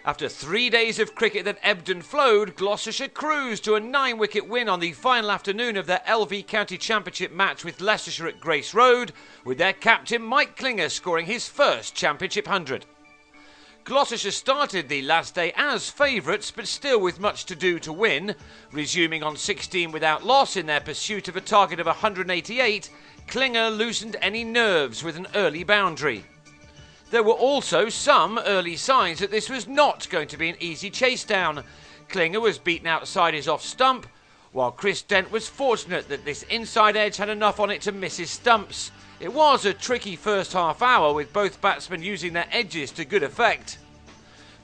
After 3 days of cricket that ebbed and flowed, Gloucestershire cruised to a 9-wicket win on the final afternoon of their LV County Championship match with Leicestershire at Grace Road, with their captain Mike Klinger scoring his first Championship 100. Gloucestershire started the last day as favourites, but still with much to do to win. Resuming on 16 without loss in their pursuit of a target of 188, Klinger loosened any nerves with an early boundary. There were also some early signs that this was not going to be an easy chase down. Klinger was beaten outside his off stump, while Chris Dent was fortunate that this inside edge had enough on it to miss his stumps. It was a tricky first half hour with both batsmen using their edges to good effect.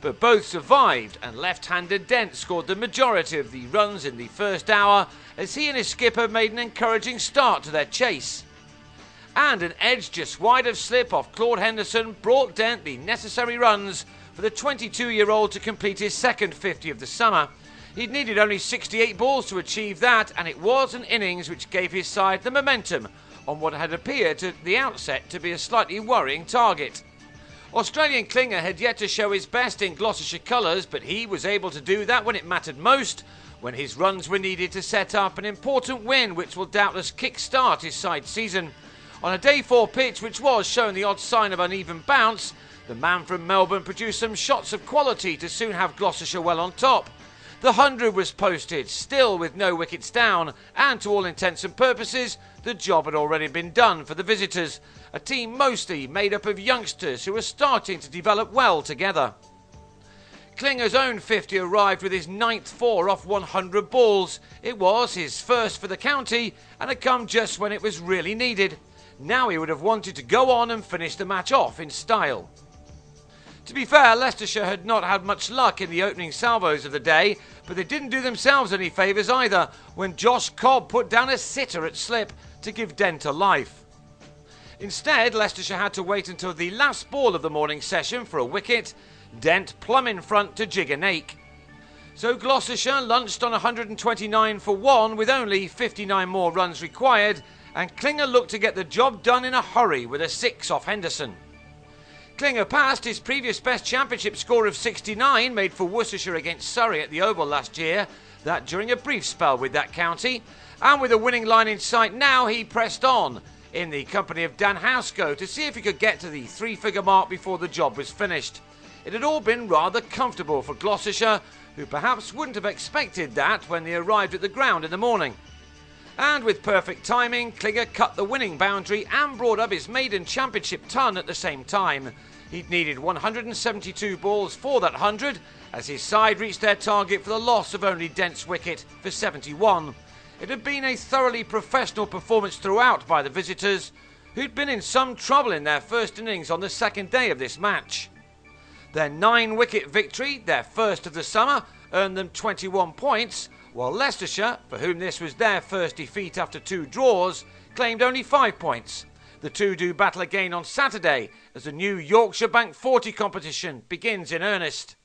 But both survived, and left-hander Dent scored the majority of the runs in the first hour as he and his skipper made an encouraging start to their chase. And an edge just wide of slip off Claude Henderson brought Dent the necessary runs for the 22-year-old to complete his second 50 of the summer. He'd needed only 68 balls to achieve that, and it was an innings which gave his side the momentum on what had appeared at the outset to be a slightly worrying target. Australian Klinger had yet to show his best in Gloucestershire colours, but he was able to do that when it mattered most, when his runs were needed to set up an important win which will doubtless kick-start his side season. On a day 4 pitch which was showing the odd sign of uneven bounce, the man from Melbourne produced some shots of quality to soon have Gloucestershire well on top. The 100 was posted, still with no wickets down, and to all intents and purposes, the job had already been done for the visitors, a team mostly made up of youngsters who were starting to develop well together. Klinger's own 50 arrived with his 9th 4 off 100 balls. It was his first for the county, and had come just when it was really needed. Now he would have wanted to go on and finish the match off in style. To be fair, Leicestershire had not had much luck in the opening salvos of the day, but they didn't do themselves any favours either when Josh Cobb put down a sitter at slip to give Dent a life. Instead, Leicestershire had to wait until the last ball of the morning session for a wicket, Dent plumb in front to jig an ache. So Gloucestershire lunched on 129 for 1 with only 59 more runs required, and Klinger looked to get the job done in a hurry with a 6 off Henderson. Klinger passed his previous best championship score of 69 made for Worcestershire against Surrey at the Oval last year, that during a brief spell with that county, and with a winning line in sight now he pressed on, in the company of Dan Housego, to see if he could get to the 3-figure mark before the job was finished. It had all been rather comfortable for Gloucestershire, who perhaps wouldn't have expected that when they arrived at the ground in the morning. And with perfect timing, Klinger cut the winning boundary and brought up his maiden championship ton at the same time. He'd needed 172 balls for that 100, as his side reached their target for the loss of only Dent's wicket for 71. It had been a thoroughly professional performance throughout by the visitors, who'd been in some trouble in their first innings on the second day of this match. Their 9-wicket victory, their first of the summer, earned them 21 points, while Leicestershire, for whom this was their first defeat after 2 draws, claimed only 5 points. The two do battle again on Saturday as the new Yorkshire Bank 40 competition begins in earnest.